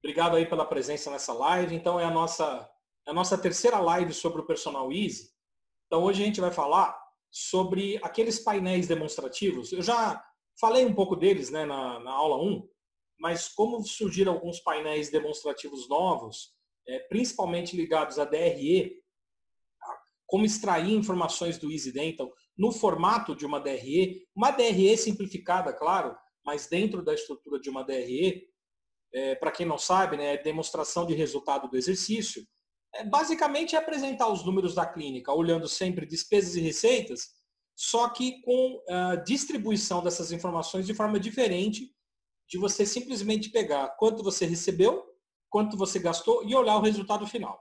Obrigado aí pela presença nessa live. Então, é a nossa terceira live sobre o Personal Easy. Então, hoje a gente vai falar sobre aqueles painéis demonstrativos. Eu já falei um pouco deles, né, na aula 1, mas como surgiram alguns painéis demonstrativos novos, principalmente ligados a DRE, como extrair informações do Easy Dental no formato de uma DRE simplificada, claro, mas dentro da estrutura de uma DRE, para quem não sabe, né, demonstração de resultado do exercício, basicamente é apresentar os números da clínica, olhando sempre despesas e receitas, só que com a distribuição dessas informações de forma diferente de você simplesmente pegar quanto você recebeu, quanto você gastou e olhar o resultado final.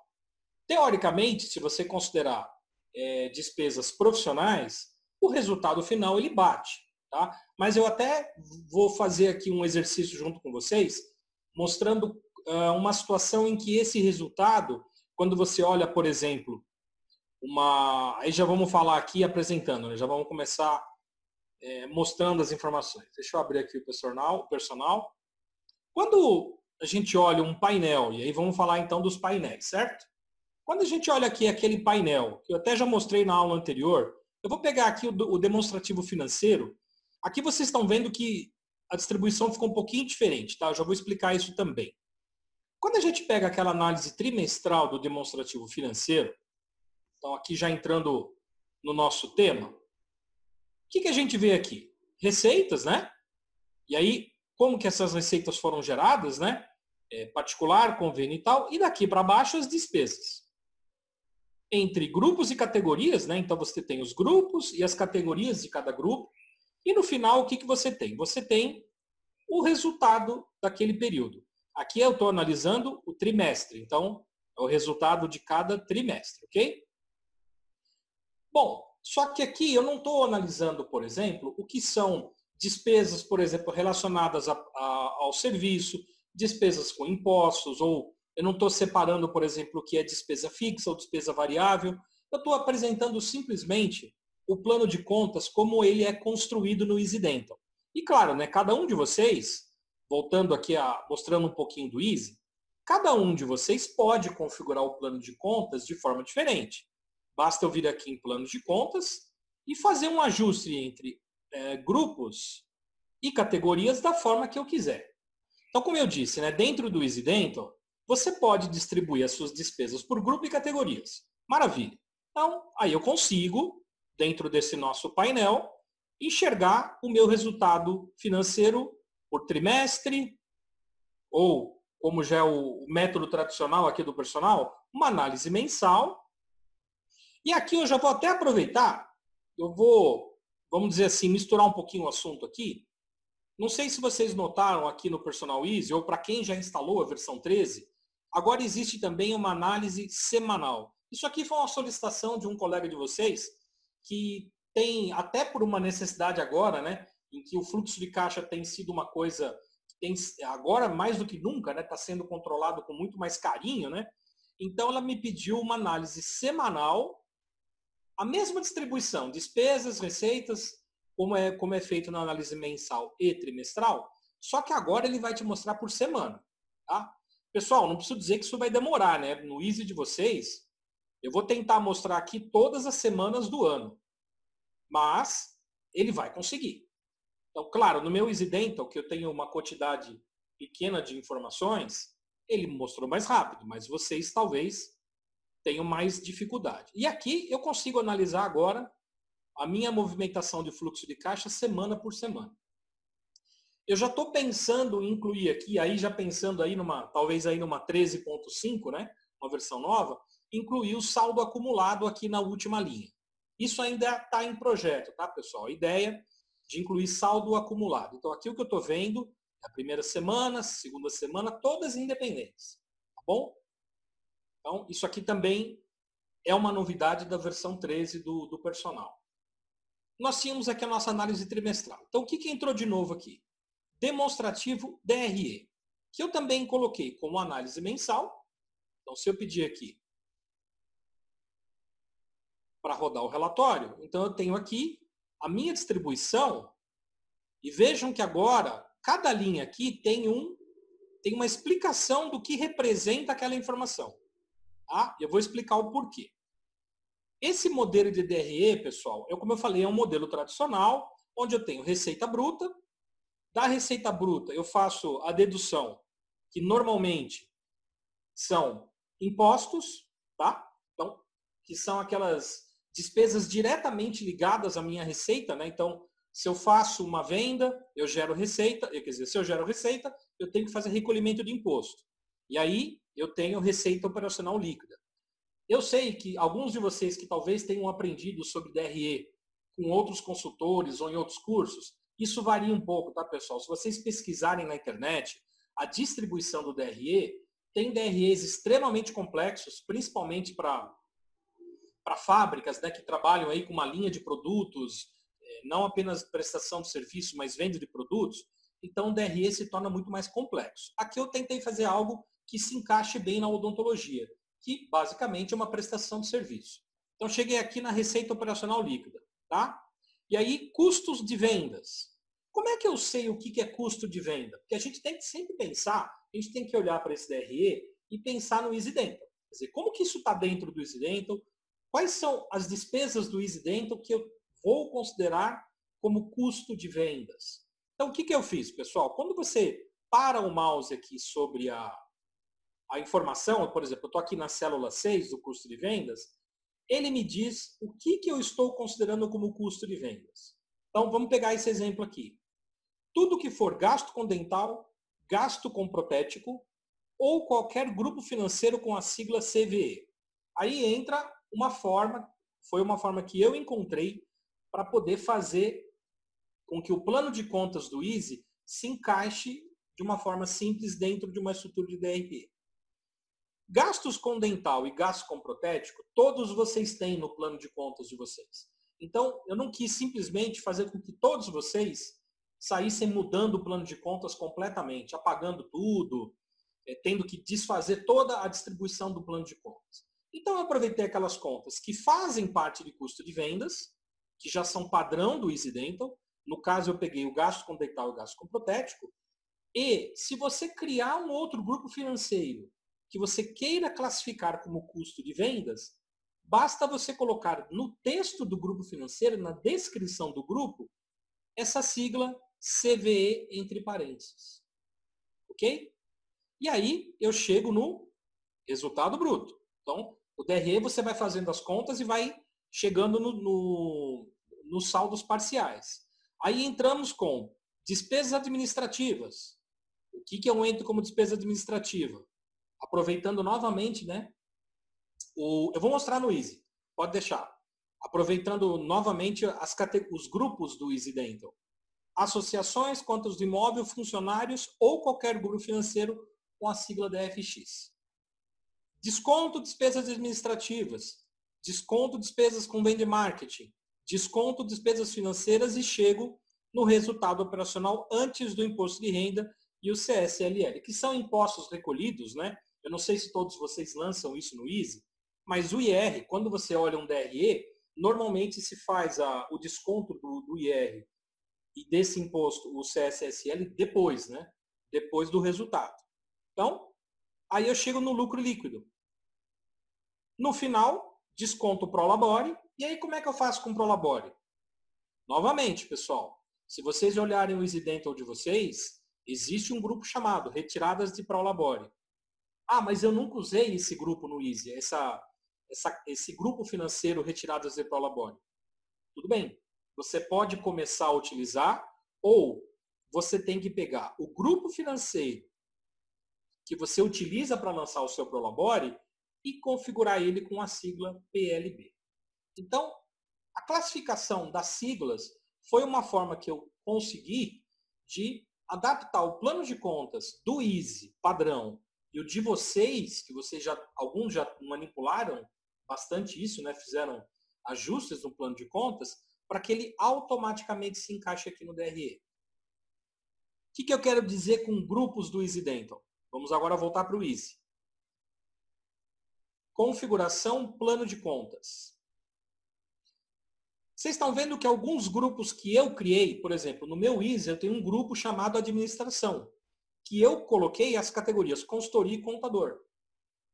Teoricamente, se você considerar despesas profissionais, o resultado final ele bate. Tá? Mas eu até vou fazer aqui um exercício junto com vocês, mostrando uma situação em que esse resultado, quando você olha, por exemplo, aí já vamos falar aqui apresentando, né? Já vamos começar mostrando as informações. Deixa eu abrir aqui o personal. Quando a gente olha um painel, e aí vamos falar então dos painéis, certo? Quando a gente olha aqui aquele painel, que eu até já mostrei na aula anterior, eu vou pegar aqui o demonstrativo financeiro. Aqui vocês estão vendo que a distribuição ficou um pouquinho diferente, tá? Eu já vou explicar isso também. Quando a gente pega aquela análise trimestral do demonstrativo financeiro, então aqui já entrando no nosso tema, o que a gente vê aqui? Receitas, né? E aí, como que essas receitas foram geradas, né? Particular, convênio e tal, e daqui para baixo as despesas. Entre grupos e categorias, né? Então você tem os grupos e as categorias de cada grupo, e no final o que você tem? Você tem o resultado daquele período. Aqui eu estou analisando o trimestre, então é o resultado de cada trimestre, ok? Bom, só que aqui eu não estou analisando, por exemplo, o que são despesas, por exemplo, relacionadas ao serviço, despesas com impostos, ou eu não estou separando, por exemplo, o que é despesa fixa ou despesa variável. Eu estou apresentando simplesmente o plano de contas como ele é construído no Easy Dental. E claro, né, cada um de vocês, voltando aqui mostrando um pouquinho do Easy, cada um de vocês pode configurar o plano de contas de forma diferente. Basta eu vir aqui em planos de contas e fazer um ajuste entre grupos e categorias da forma que eu quiser. Então, como eu disse, né, dentro do Easy Dental, você pode distribuir as suas despesas por grupo e categorias. Maravilha. Então, aí eu consigo, dentro desse nosso painel, enxergar o meu resultado financeiro por trimestre, ou, como já é o método tradicional aqui do personal, uma análise mensal. E aqui eu já vou até aproveitar, eu vou, vamos dizer assim, misturar um pouquinho o assunto aqui. Não sei se vocês notaram aqui no Personal Easy, ou para quem já instalou a versão 13, agora existe também uma análise semanal. Isso aqui foi uma solicitação de um colega de vocês, que tem, até por uma necessidade agora, né, em que o fluxo de caixa tem sido uma coisa, agora mais do que nunca, né, está sendo controlado com muito mais carinho, né? Então ela me pediu uma análise semanal, a mesma distribuição, despesas, receitas, como é feito na análise mensal e trimestral, só que agora ele vai te mostrar por semana. Tá? Pessoal, não preciso dizer que isso vai demorar, né? No Easy de vocês, eu vou tentar mostrar aqui todas as semanas do ano, mas ele vai conseguir. Então, claro, no meu Easy Dental, que eu tenho uma quantidade pequena de informações, ele mostrou mais rápido, mas vocês talvez tenham mais dificuldade. E aqui eu consigo analisar agora a minha movimentação de fluxo de caixa semana por semana. Eu já estou pensando em incluir aqui, aí já pensando aí talvez aí numa 13.5, né, uma versão nova, incluir o saldo acumulado aqui na última linha. Isso ainda está em projeto, tá, pessoal? A ideia de incluir saldo acumulado. Então aqui o que eu estou vendo é a primeira semana, segunda semana, todas independentes, tá bom? Então isso aqui também é uma novidade da versão 13 do personal. Nós tínhamos aqui a nossa análise trimestral. Então, o que entrou de novo aqui? Demonstrativo DRE, que eu também coloquei como análise mensal. Então, se eu pedir aqui para rodar o relatório, então eu tenho aqui a minha distribuição, e vejam que agora, cada linha aqui tem um tem uma explicação do que representa aquela informação. Tá? Eu vou explicar o porquê. Esse modelo de DRE, pessoal, como eu falei, é um modelo tradicional, onde eu tenho receita bruta. Da receita bruta, eu faço a dedução, que normalmente são impostos, tá? Então, que são aquelas despesas diretamente ligadas à minha receita, né? Então, se eu faço uma venda, eu gero receita, quer dizer, se eu gero receita, eu tenho que fazer recolhimento de imposto. E aí, eu tenho receita operacional líquida. Eu sei que alguns de vocês que talvez tenham aprendido sobre DRE com outros consultores ou em outros cursos, isso varia um pouco, tá, pessoal? Se vocês pesquisarem na internet, a distribuição do DRE, tem DREs extremamente complexos, principalmente para fábricas, né, que trabalham aí com uma linha de produtos, não apenas prestação de serviço, mas venda de produtos. Então, o DRE se torna muito mais complexo. Aqui eu tentei fazer algo que se encaixe bem na odontologia, que basicamente é uma prestação de serviço. Então, cheguei aqui na receita operacional líquida. Tá? E aí, custos de vendas. Como é que eu sei o que é custo de venda? Porque a gente tem que sempre pensar, a gente tem que olhar para esse DRE e pensar no Easy Dental. Quer dizer, como que isso está dentro do Easy Dental? Quais são as despesas do Easy Dental que eu vou considerar como custo de vendas? Então, o que eu fiz, pessoal? Quando você para o mouse aqui sobre a informação, por exemplo, eu estou aqui na célula 6 do custo de vendas, ele me diz o que eu estou considerando como custo de vendas. Então, vamos pegar esse exemplo aqui. Tudo que for gasto com dental, gasto com protético ou qualquer grupo financeiro com a sigla CVE. Aí entra uma forma, foi uma forma que eu encontrei para poder fazer com que o plano de contas do Easy se encaixe de uma forma simples dentro de uma estrutura de DRE. Gastos com dental e gastos com protético, todos vocês têm no plano de contas de vocês. Então, eu não quis simplesmente fazer com que todos vocês saíssem mudando o plano de contas completamente, apagando tudo, tendo que desfazer toda a distribuição do plano de contas. Então, eu aproveitei aquelas contas que fazem parte de custo de vendas, que já são padrão do Easy Dental. No caso, eu peguei o gasto com dental e o gasto com protético. E, se você criar um outro grupo financeiro que você queira classificar como custo de vendas, basta você colocar no texto do grupo financeiro, na descrição do grupo, essa sigla CVE entre parênteses. Ok? E aí eu chego no resultado bruto. Então, o DRE você vai fazendo as contas e vai chegando nos saldos parciais. Aí entramos com despesas administrativas. O que eu entro como despesa administrativa? Aproveitando novamente, né? Eu vou mostrar no Easy, pode deixar. Aproveitando novamente os grupos do Easy Dental. Associações, contas de imóvel, funcionários ou qualquer grupo financeiro com a sigla DFX. Desconto despesas administrativas. Desconto despesas com venda e marketing. Desconto despesas financeiras e chego no resultado operacional antes do imposto de renda e o CSLL, que são impostos recolhidos, né? Eu não sei se todos vocês lançam isso no Easy, mas o IR, quando você olha um DRE, normalmente se faz o desconto do IR e desse imposto, o CSSL, depois, né? Depois do resultado. Então, aí eu chego no lucro líquido. No final, desconto o Prolabore. E aí, como é que eu faço com o Prolabore? Novamente, pessoal, se vocês olharem o Easy Dental de vocês, existe um grupo chamado Retiradas de Prolabore. Ah, mas eu nunca usei esse grupo no Easy, esse grupo financeiro Retiradas de Prolabore. Tudo bem, você pode começar a utilizar ou você tem que pegar o grupo financeiro que você utiliza para lançar o seu Prolabore e configurar ele com a sigla PLB. Então, a classificação das siglas foi uma forma que eu consegui de adaptar o plano de contas do Easy padrão e o de vocês, que alguns já manipularam bastante isso, né? Fizeram ajustes no plano de contas, para que ele automaticamente se encaixe aqui no DRE. O que eu quero dizer com grupos do Easy Dental? Vamos agora voltar para o Easy. Configuração, plano de contas. Vocês estão vendo que alguns grupos que eu criei, por exemplo, no meu Easy, eu tenho um grupo chamado administração. que eu coloquei as categorias consultoria e contador.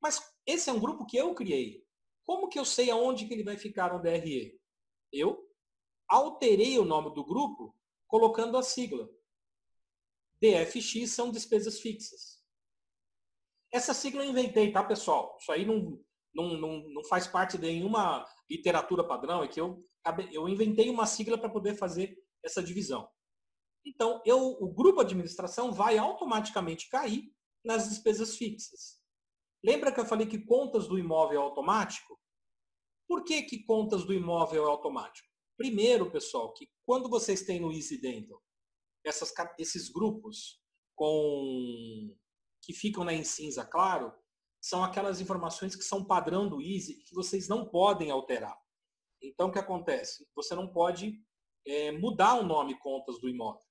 Mas esse é um grupo que eu criei. Como que eu sei aonde que ele vai ficar no DRE? Eu alterei o nome do grupo colocando a sigla. DFX são despesas fixas. Essa sigla eu inventei, tá, pessoal? Isso aí não faz parte de nenhuma literatura padrão, é que eu inventei uma sigla para poder fazer essa divisão. Então, o grupo administração vai automaticamente cair nas despesas fixas. Lembra que eu falei que contas do imóvel é automático? Por que que contas do imóvel é automático? Primeiro, pessoal, que quando vocês têm no Easy Dental esses grupos que ficam em cinza claro, são aquelas informações que são padrão do Easy e que vocês não podem alterar. Então, o que acontece? Você não pode mudar o nome contas do imóvel.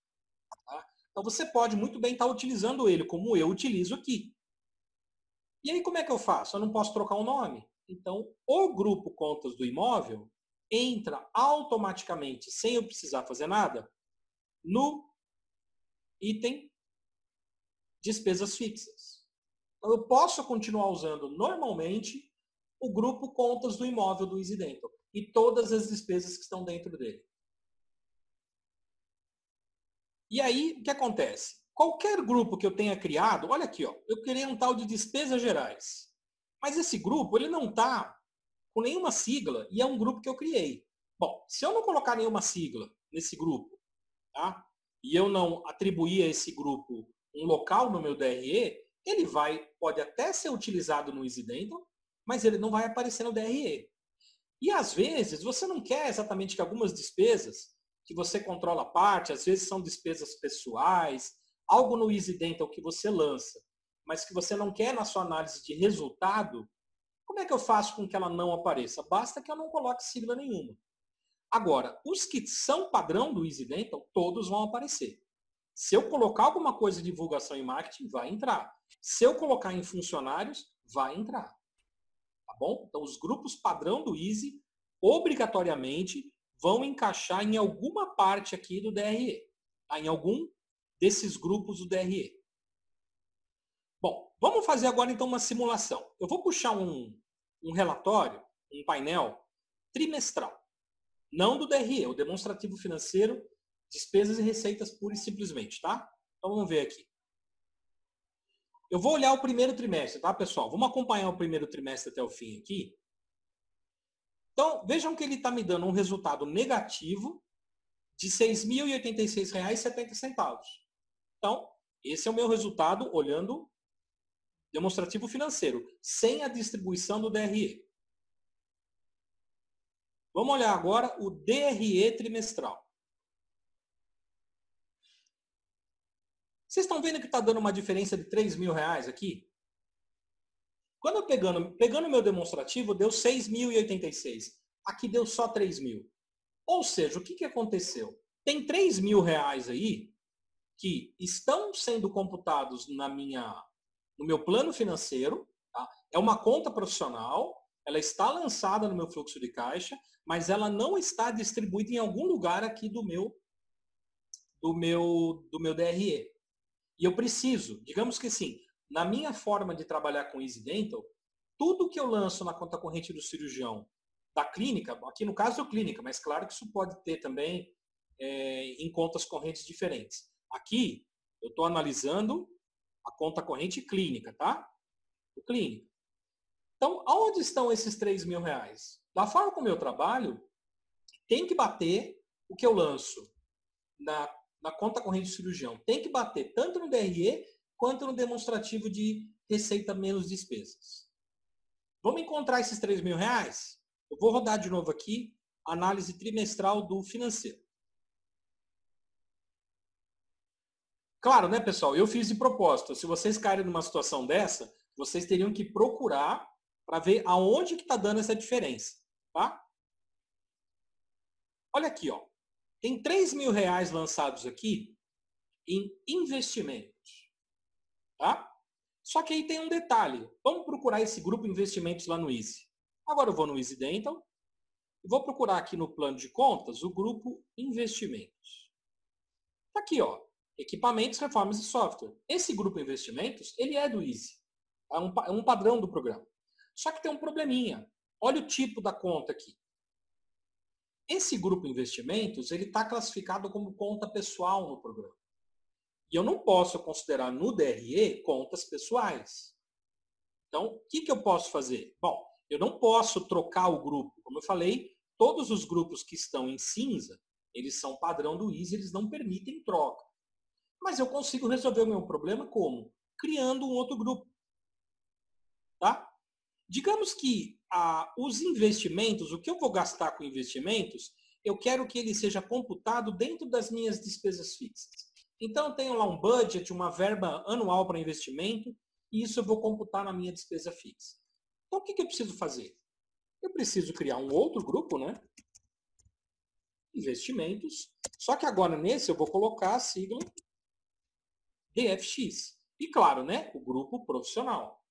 Tá? Então, você pode muito bem estar utilizando ele, como eu utilizo aqui. E aí, como é que eu faço? Eu não posso trocar o nome. Então, o grupo contas do imóvel entra automaticamente, sem eu precisar fazer nada, no item despesas fixas. Então, eu posso continuar usando normalmente o grupo contas do imóvel do Easy Dental e todas as despesas que estão dentro dele. E aí, o que acontece? Qualquer grupo que eu tenha criado, olha aqui, ó, eu criei um tal de despesas gerais. Mas esse grupo, ele não está com nenhuma sigla e é um grupo que eu criei. Bom, se eu não colocar nenhuma sigla nesse grupo, tá? E eu não atribuir a esse grupo um local no meu DRE, ele pode até ser utilizado no Easy Dental, mas ele não vai aparecer no DRE. E às vezes você não quer exatamente que algumas despesas que você controla a parte, às vezes são despesas pessoais, algo no Easy Dental que você lança, mas que você não quer na sua análise de resultado, como é que eu faço com que ela não apareça? Basta que eu não coloque sigla nenhuma. Agora, os que são padrão do Easy Dental, todos vão aparecer. Se eu colocar alguma coisa de divulgação e marketing, vai entrar. Se eu colocar em funcionários, vai entrar. Tá bom? Então, os grupos padrão do Easy, obrigatoriamente, vão encaixar em alguma parte aqui do DRE. Tá? Em algum desses grupos do DRE. Bom, vamos fazer agora então uma simulação. Eu vou puxar um relatório, um painel trimestral. Não do DRE, o demonstrativo financeiro, despesas e receitas pura e simplesmente, tá? Então vamos ver aqui. Eu vou olhar o primeiro trimestre, tá, pessoal? Vamos acompanhar o primeiro trimestre até o fim aqui. Então, vejam que ele está me dando um resultado negativo de R$ 6.086,70. Então, esse é o meu resultado olhando demonstrativo financeiro, sem a distribuição do DRE. Vamos olhar agora o DRE trimestral. Vocês estão vendo que está dando uma diferença de R$ 3.000 aqui? Quando eu pegando o meu demonstrativo, deu 6.086. Aqui deu só 3.000. Ou seja, o que aconteceu? Tem R$ 3.000 aí que estão sendo computados no meu plano financeiro. Tá? É uma conta profissional, ela está lançada no meu fluxo de caixa, mas ela não está distribuída em algum lugar aqui do meu DRE. E eu preciso, digamos que sim, na minha forma de trabalhar com Easy Dental, tudo que eu lanço na conta corrente do cirurgião da clínica, aqui no caso é clínica, mas claro que isso pode ter também em contas correntes diferentes. Aqui eu estou analisando a conta corrente clínica, tá? O clínica. Então, aonde estão esses R$ 3.000? Da forma como eu trabalho, tem que bater o que eu lanço na conta corrente do cirurgião. Tem que bater tanto no DRE quanto no demonstrativo de receita menos despesas. Vamos encontrar esses R$ 3.000? Eu vou rodar de novo aqui, análise trimestral do financeiro. Claro, né, pessoal? Eu fiz de propósito. Se vocês caírem numa situação dessa, vocês teriam que procurar para ver aonde que está dando essa diferença. Tá? Olha aqui, ó. Tem R$ 3.000 lançados aqui em investimentos. Tá? Só que aí tem um detalhe. Vamos procurar esse grupo investimentos lá no Easy. Agora eu vou no Easy Dental e vou procurar aqui no plano de contas o grupo investimentos. Tá aqui, ó. Equipamentos, reformas e software. Esse grupo investimentos, ele é do Easy. É um padrão do programa. Só que tem um probleminha. Olha o tipo da conta aqui. Esse grupo investimentos, ele está classificado como conta pessoal no programa. E eu não posso considerar no DRE contas pessoais. Então, o que eu posso fazer? Bom, eu não posso trocar o grupo. Como eu falei, todos os grupos que estão em cinza, eles são padrão do Easy, eles não permitem troca. Mas eu consigo resolver o meu problema como? Criando um outro grupo. Tá? Digamos que os investimentos, o que eu vou gastar com investimentos, eu quero que ele seja computado dentro das minhas despesas fixas. Então, eu tenho lá um budget, uma verba anual para investimento, e isso eu vou computar na minha despesa fixa. Então, o que eu preciso fazer? Eu preciso criar um outro grupo, né? Investimentos. Só que agora nesse eu vou colocar a sigla DFX. E claro, né? O grupo profissional.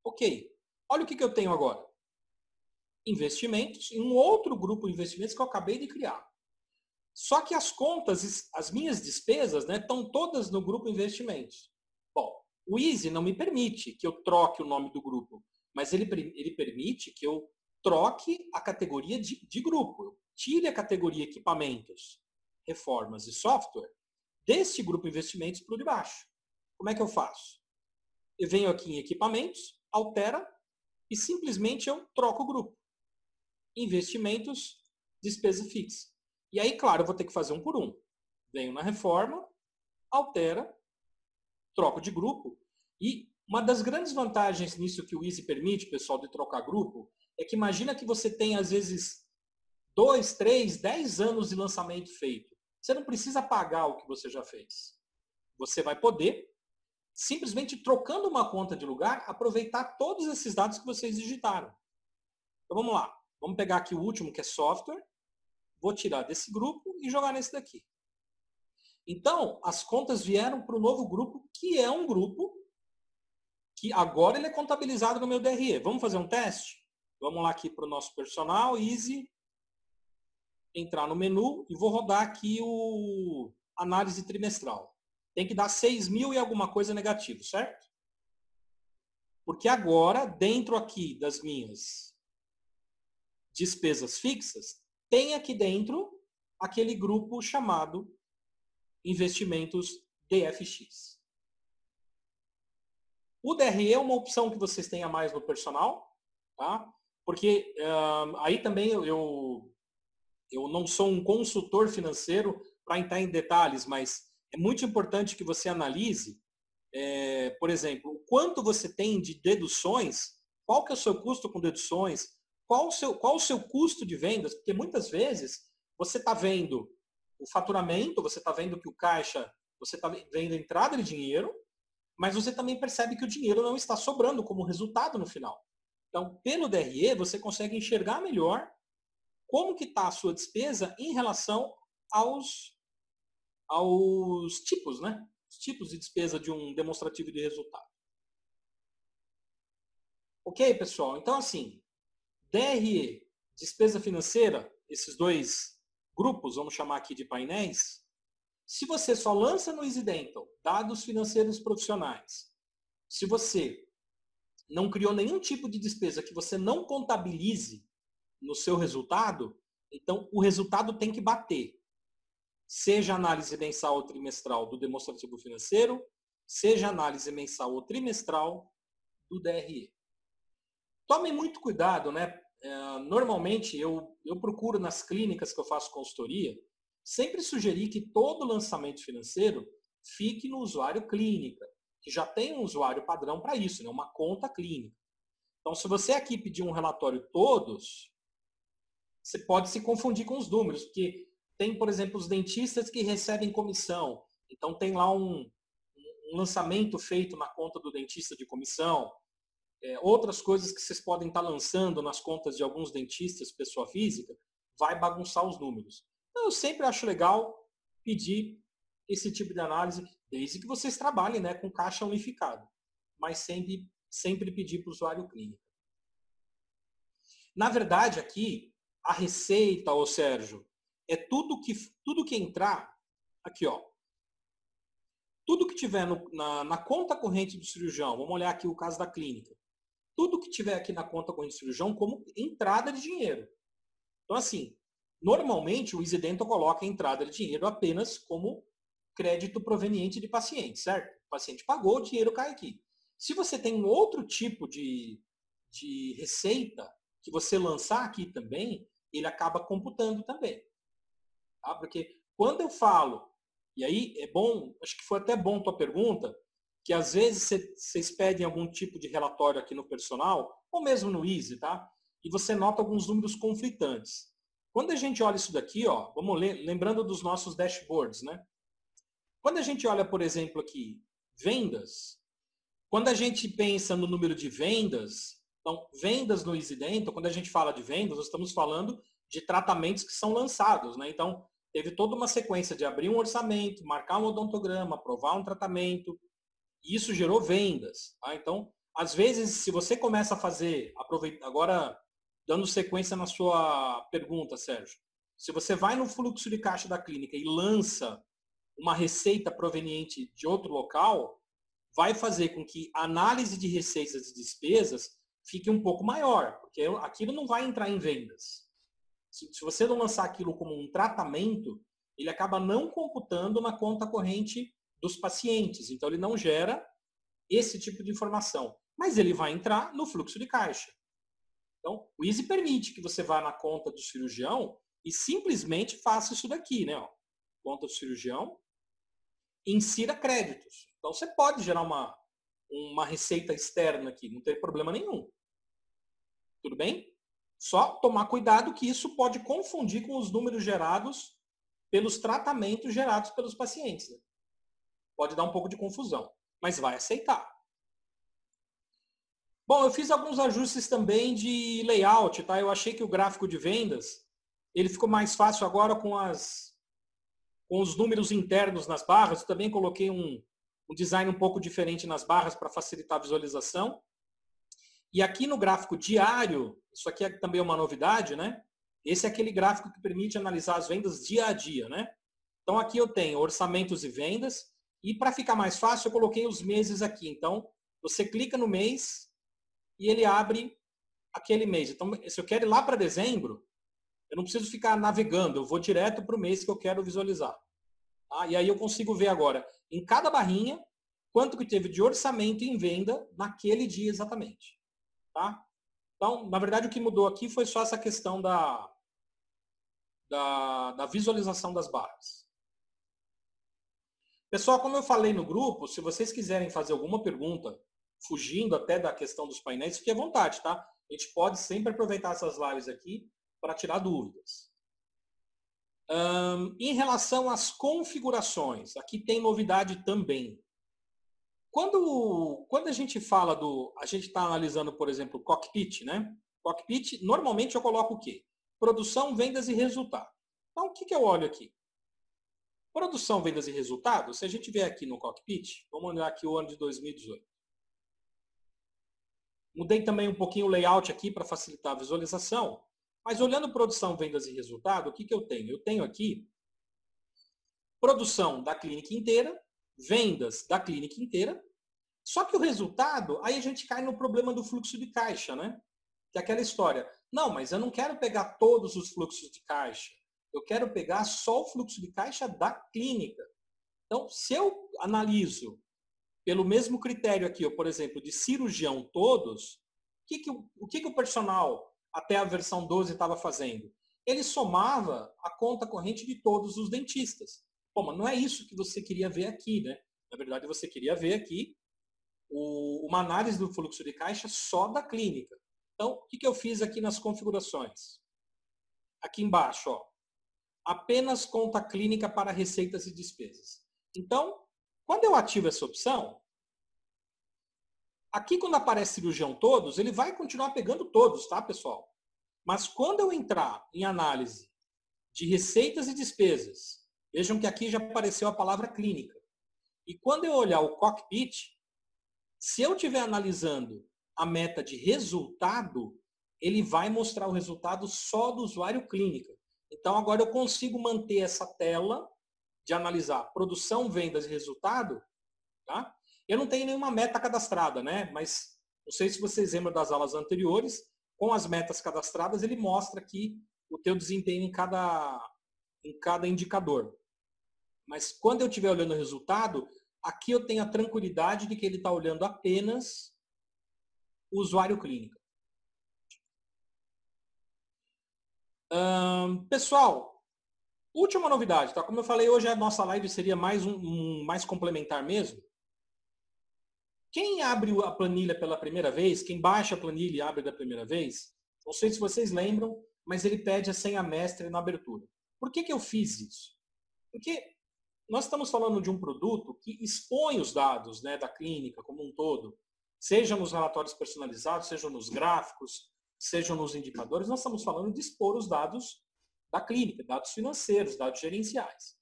Ok. Olha o que eu tenho agora. Investimentos e um outro grupo de investimentos que eu acabei de criar. Só que as contas, as minhas despesas, né, estão todas no grupo investimentos. Bom, o Easy não me permite que eu troque o nome do grupo, mas ele permite que eu troque a categoria de grupo. Eu tire a categoria equipamentos, reformas e software deste grupo investimentos para o de baixo. Como é que eu faço? Eu venho aqui em equipamentos, altera e simplesmente eu troco o grupo. Investimentos, despesa fixa. E aí, claro, eu vou ter que fazer um por um. Venho na reforma, altera, troco de grupo. E uma das grandes vantagens nisso que o Easy permite, pessoal, de trocar grupo, é que imagina que você tem, às vezes, 2, 3, 10 anos de lançamento feito. Você não precisa pagar o que você já fez. Você vai poder, simplesmente trocando uma conta de lugar, aproveitar todos esses dados que vocês digitaram. Então vamos lá. Vamos pegar aqui o último, que é software. Vou tirar desse grupo e jogar nesse daqui. Então, as contas vieram para o novo grupo, que é um grupo que agora ele é contabilizado no meu DRE. Vamos fazer um teste? Vamos lá aqui para o nosso personal, Easy. Entrar no menu e vou rodar aqui o análise trimestral. Tem que dar 6.000 e alguma coisa negativo, certo? Porque agora, dentro aqui das minhas despesas fixas, tem aqui dentro aquele grupo chamado investimentos DFX. O DRE é uma opção que vocês têm a mais no personal, tá? Porque aí também eu não sou um consultor financeiro para entrar em detalhes, mas é muito importante que você analise, por exemplo, o quanto você tem de deduções, qual que é o seu custo com deduções, qual o seu custo de vendas, porque muitas vezes você está vendo o faturamento, você está vendo que o caixa, você está vendo a entrada de dinheiro, mas você também percebe que o dinheiro não está sobrando como resultado no final. Então, pelo DRE, você consegue enxergar melhor como que está a sua despesa em relação aos tipos, né? Os tipos de despesa de um demonstrativo de resultado. Ok, pessoal? Então, assim, DRE, despesa financeira, esses dois grupos, vamos chamar aqui de painéis, se você só lança no EasyDental dados financeiros profissionais, se você não criou nenhum tipo de despesa que você não contabilize no seu resultado, então o resultado tem que bater. Seja análise mensal ou trimestral do demonstrativo financeiro, seja análise mensal ou trimestral do DRE. Tomem muito cuidado, né? Normalmente eu procuro nas clínicas que eu faço consultoria, sempre sugerir que todo lançamento financeiro fique no usuário clínica, que já tem um usuário padrão para isso, né? Uma conta clínica. Então, se você aqui pedir um relatório todos, você pode se confundir com os números, porque tem, por exemplo, os dentistas que recebem comissão. Então, tem lá um lançamento feito na conta do dentista de comissão. Outras coisas que vocês podem estar lançando nas contas de alguns dentistas, pessoa física, vai bagunçar os números. Então, eu sempre acho legal pedir esse tipo de análise, desde que vocês trabalhem, né, com caixa unificado. Mas sempre pedir para o usuário clínico. Na verdade, aqui, a receita, ô Sérgio, é tudo que entrar Aqui, ó. Tudo que tiver na conta corrente do cirurgião, vamos olhar aqui o caso da clínica. Tudo que tiver aqui na conta corrente do cirurgião como entrada de dinheiro. Então, assim, normalmente o EasyDental coloca a entrada de dinheiro apenas como crédito proveniente de paciente, certo? O paciente pagou, o dinheiro cai aqui. Se você tem um outro tipo de receita que você lançar aqui também, ele acaba computando também. Tá? Porque quando eu falo, e aí é bom, acho que foi até bom tua pergunta, que às vezes vocês pedem algum tipo de relatório aqui no personal, ou mesmo no Easy, tá? E você nota alguns números conflitantes. Quando a gente olha isso daqui, ó, vamos lembrando dos nossos dashboards, né? Quando a gente olha, por exemplo, aqui, vendas, quando a gente pensa no número de vendas, então, vendas no EasyDental, quando a gente fala de vendas, nós estamos falando de tratamentos que são lançados, né? Então, teve toda uma sequência de abrir um orçamento, marcar um odontograma, aprovar um tratamento, e isso gerou vendas. Tá? Então, às vezes, se você começa a fazer, agora dando sequência na sua pergunta, Sérgio, se você vai no fluxo de caixa da clínica e lança uma receita proveniente de outro local, vai fazer com que a análise de receitas e despesas fique um pouco maior, porque aquilo não vai entrar em vendas. Se você não lançar aquilo como um tratamento, ele acaba não computando na conta corrente dos pacientes. Então, ele não gera esse tipo de informação. Mas ele vai entrar no fluxo de caixa. Então, o Easy permite que você vá na conta do cirurgião e simplesmente faça isso daqui, né? Ó, conta do cirurgião, insira créditos. Então, você pode gerar uma receita externa aqui, não tem problema nenhum. Tudo bem? Só tomar cuidado que isso pode confundir com os números gerados pelos tratamentos gerados pelos pacientes. Né? Pode dar um pouco de confusão, mas vai aceitar. Bom, eu fiz alguns ajustes também de layout, tá? Eu achei que o gráfico de vendas, ele ficou mais fácil agora com os números internos nas barras. Eu também coloquei um design um pouco diferente nas barras para facilitar a visualização. E aqui no gráfico diário, isso aqui é também uma novidade, né? Esse é aquele gráfico que permite analisar as vendas dia a dia, né? Então aqui eu tenho orçamentos e vendas. E para ficar mais fácil, eu coloquei os meses aqui. Então, você clica no mês e ele abre aquele mês. Então, se eu quero ir lá para dezembro, eu não preciso ficar navegando, eu vou direto para o mês que eu quero visualizar. Tá? E aí eu consigo ver agora, em cada barrinha, quanto que teve de orçamento em venda naquele dia exatamente. Tá? Então, na verdade, o que mudou aqui foi só essa questão da visualização das barras. Pessoal, como eu falei no grupo, se vocês quiserem fazer alguma pergunta, fugindo até da questão dos painéis, fique à vontade, tá? A gente pode sempre aproveitar essas lives aqui para tirar dúvidas. Em relação às configurações, aqui tem novidade também. Quando a gente fala a gente está analisando, por exemplo, o cockpit, né? Cockpit, normalmente eu coloco o quê? Produção, vendas e resultado. Então, o que eu olho aqui? Produção, vendas e resultado, se a gente vier aqui no cockpit, vamos olhar aqui o ano de 2018. Mudei também um pouquinho o layout aqui para facilitar a visualização, mas olhando produção, vendas e resultado, o que eu tenho? Eu tenho aqui produção da clínica inteira, vendas da clínica inteira, só que o resultado, aí a gente cai no problema do fluxo de caixa, né? Que é aquela história. Não, mas eu não quero pegar todos os fluxos de caixa. Eu quero pegar só o fluxo de caixa da clínica. Então, se eu analiso pelo mesmo critério aqui, por exemplo, de cirurgião todos, o que o personal, até a versão 12, estava fazendo? Ele somava a conta corrente de todos os dentistas. Pô, mas não é isso que você queria ver aqui, né? Na verdade, você queria ver aqui uma análise do fluxo de caixa só da clínica. Então, o que eu fiz aqui nas configurações? Aqui embaixo, ó, apenas conta clínica para receitas e despesas. Então, quando eu ativo essa opção, aqui quando aparece cirurgião todos, ele vai continuar pegando todos, tá, pessoal? Mas quando eu entrar em análise de receitas e despesas, vejam que aqui já apareceu a palavra clínica. E quando eu olhar o cockpit, se eu estiver analisando a meta de resultado, ele vai mostrar o resultado só do usuário clínica. Então, agora eu consigo manter essa tela de analisar produção, vendas e resultado, tá? Eu não tenho nenhuma meta cadastrada, né? Mas não sei se vocês lembram das aulas anteriores, com as metas cadastradas, ele mostra aqui o teu desempenho em cada indicador. Mas quando eu estiver olhando o resultado, aqui eu tenho a tranquilidade de que ele está olhando apenas o usuário clínico. Pessoal, última novidade, tá? Como eu falei, hoje a nossa live seria mais mais complementar mesmo. Quem abre a planilha pela primeira vez, quem baixa a planilha e abre da primeira vez, não sei se vocês lembram, mas ele pede a senha mestre na abertura. Por que eu fiz isso? Porque nós estamos falando de um produto que expõe os dados, né, da clínica como um todo, seja nos relatórios personalizados, seja nos gráficos, sejam nos indicadores, nós estamos falando de expor os dados da clínica, dados financeiros, dados gerenciais.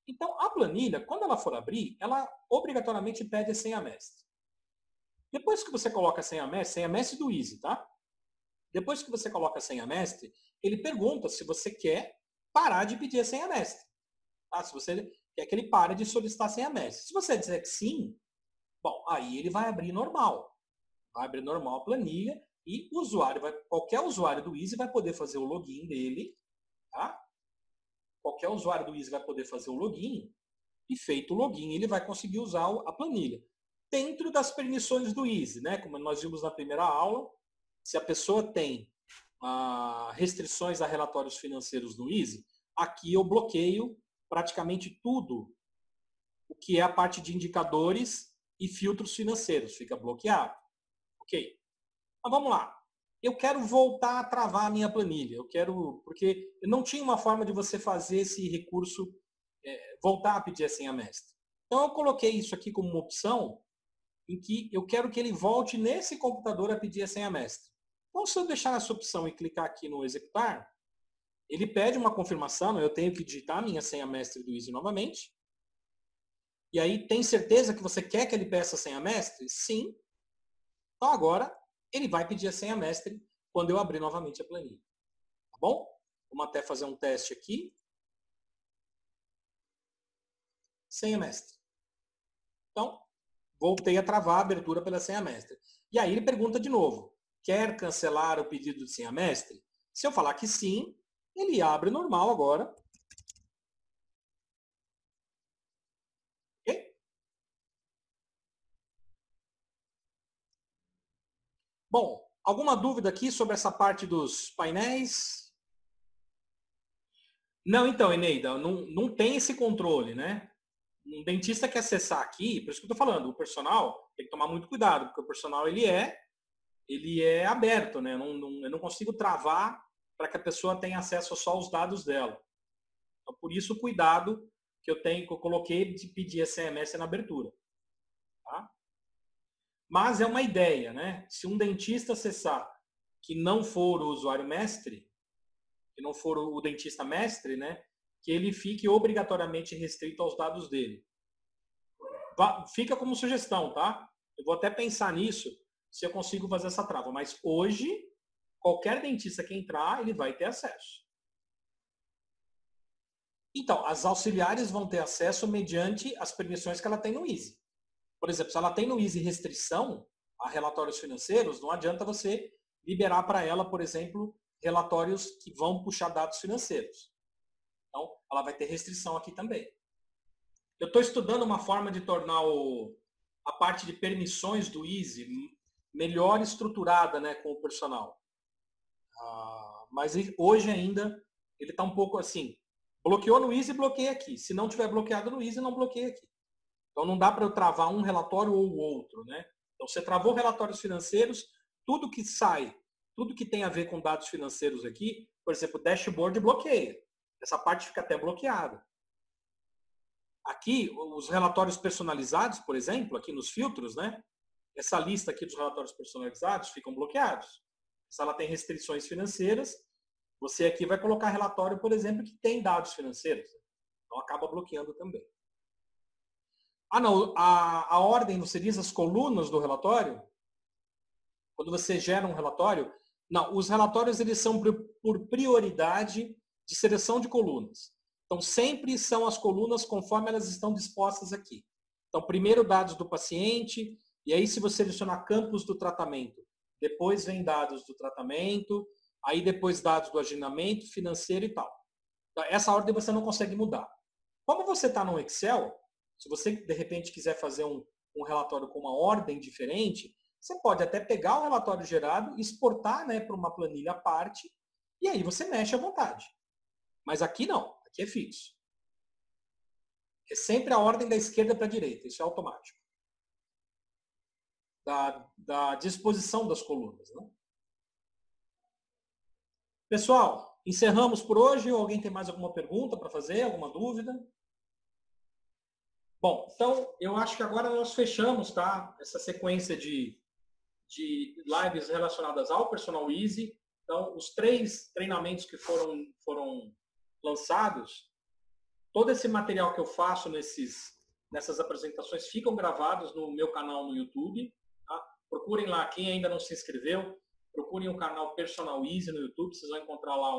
Então, a planilha, quando ela for abrir, ela obrigatoriamente pede a senha mestre. Depois que você coloca a senha mestre do Easy, tá? Depois que você coloca a senha mestre, ele pergunta se você quer parar de pedir a senha mestre. Tá? Se você quer que ele pare de solicitar a senha mestre. Se você dizer que sim, bom, aí ele vai abrir normal. Vai abrir normal a planilha e o usuário qualquer usuário do Easy vai poder fazer o login dele, tá? Qualquer usuário do Easy vai poder fazer o login e feito o login, ele vai conseguir usar a planilha. Dentro das permissões do Easy, né? Como nós vimos na primeira aula, se a pessoa tem restrições a relatórios financeiros no Easy, aqui eu bloqueio praticamente tudo o que é a parte de indicadores e filtros financeiros. Fica bloqueado. Ok. Mas vamos lá. Eu quero voltar a travar a minha planilha. Porque eu não tinha uma forma de você fazer esse recurso voltar a pedir a senha mestre. Então eu coloquei isso aqui como uma opção em que eu quero que ele volte nesse computador a pedir a senha mestre. Então, se eu deixar essa opção e clicar aqui no executar, ele pede uma confirmação, eu tenho que digitar a minha senha mestre do Easy novamente. E aí, tem certeza que você quer que ele peça a senha mestre? Sim. Então, agora, ele vai pedir a senha mestre quando eu abrir novamente a planilha. Tá bom? Vamos até fazer um teste aqui. Senha mestre. Então, voltei a travar a abertura pela senha mestre. E aí ele pergunta de novo, quer cancelar o pedido de senha mestre? Se eu falar que sim, ele abre normal agora. Ok? Bom, alguma dúvida aqui sobre essa parte dos painéis? Não, então, Eneida, não tem esse controle, né? Um dentista que acessar aqui, por isso que eu estou falando, o personal tem que tomar muito cuidado, porque o personal ele é aberto, né? Eu não consigo travar para que a pessoa tenha acesso só aos dados dela. Então, por isso o cuidado que eu coloquei de pedir SMS na abertura. Tá? Mas é uma ideia, né? Se um dentista acessar que não for o usuário mestre, que não for o dentista mestre, né? Que ele fique obrigatoriamente restrito aos dados dele. Fica como sugestão, tá? Eu vou até pensar nisso, se eu consigo fazer essa trava. Mas hoje, qualquer dentista que entrar, ele vai ter acesso. Então, as auxiliares vão ter acesso mediante as permissões que ela tem no Easy. Por exemplo, se ela tem no Easy restrição a relatórios financeiros, não adianta você liberar para ela, por exemplo, relatórios que vão puxar dados financeiros. Então, ela vai ter restrição aqui também. Eu estou estudando uma forma de tornar a parte de permissões do Easy melhor estruturada, né, com o personal. Mas hoje ainda ele está um pouco assim, bloqueou no Easy, bloqueia aqui. Se não tiver bloqueado no Easy, não bloqueia aqui. Então não dá para eu travar um relatório ou o outro, né? Então você travou relatórios financeiros, tudo que sai, tudo que tem a ver com dados financeiros aqui, por exemplo, dashboard bloqueia. Essa parte fica até bloqueada. Aqui, os relatórios personalizados, por exemplo, aqui nos filtros, né? Essa lista aqui dos relatórios personalizados ficam bloqueados. Se ela tem restrições financeiras, você aqui vai colocar relatório, por exemplo, que tem dados financeiros. Então acaba bloqueando também. Não, a ordem, você diz as colunas do relatório? Quando você gera um relatório? Não, os relatórios eles são por prioridade de seleção de colunas. Então, sempre são as colunas conforme elas estão dispostas aqui. Então, primeiro dados do paciente, e aí se você selecionar campos do tratamento, depois vem dados do tratamento, aí depois dados do agendamento, financeiro e tal. Então, essa ordem você não consegue mudar. Como você está no Excel, se você de repente quiser fazer um relatório com uma ordem diferente, você pode até pegar o relatório gerado, exportar, né, para uma planilha à parte, e aí você mexe à vontade. Mas aqui não, aqui é fixo. É sempre a ordem da esquerda para a direita, isso é automático. Da disposição das colunas. Né? Pessoal, encerramos por hoje. Ou alguém tem mais alguma pergunta para fazer? Alguma dúvida? Bom, então eu acho que agora nós fechamos, tá? Essa sequência de lives relacionadas ao Personal Easy. Então, os 3 treinamentos que foram lançados, todo esse material que eu faço nessas apresentações ficam gravados no meu canal no YouTube. Tá? Procurem lá, quem ainda não se inscreveu, procurem o canal Personal Easy no YouTube, vocês vão encontrar lá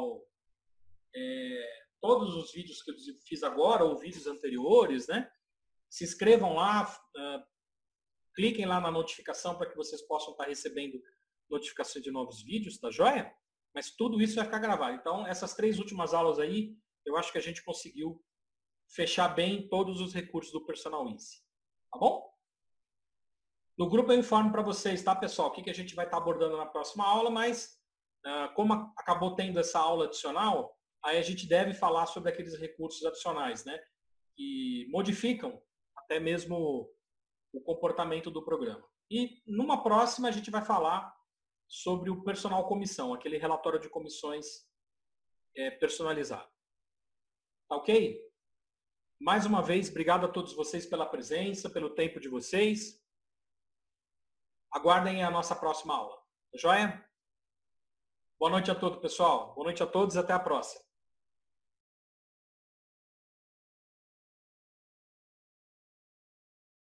todos os vídeos que eu fiz agora, ou vídeos anteriores, né? Se inscrevam lá, cliquem lá na notificação para que vocês possam estar recebendo notificações de novos vídeos, tá joia? Mas tudo isso vai ficar gravado. Então, essas 3 últimas aulas aí, eu acho que a gente conseguiu fechar bem todos os recursos do Personal Easy. Tá bom? No grupo eu informo para vocês, tá, pessoal, o que a gente vai estar abordando na próxima aula, mas como acabou tendo essa aula adicional, aí a gente deve falar sobre aqueles recursos adicionais, né? Que modificam até mesmo o comportamento do programa. E numa próxima a gente vai falar sobre o personal comissão, aquele relatório de comissões personalizado. Tá ok? Mais uma vez, obrigado a todos vocês pela presença, pelo tempo de vocês. Aguardem a nossa próxima aula. Tá joia? Boa noite a todos, pessoal. Boa noite a todos e até a próxima.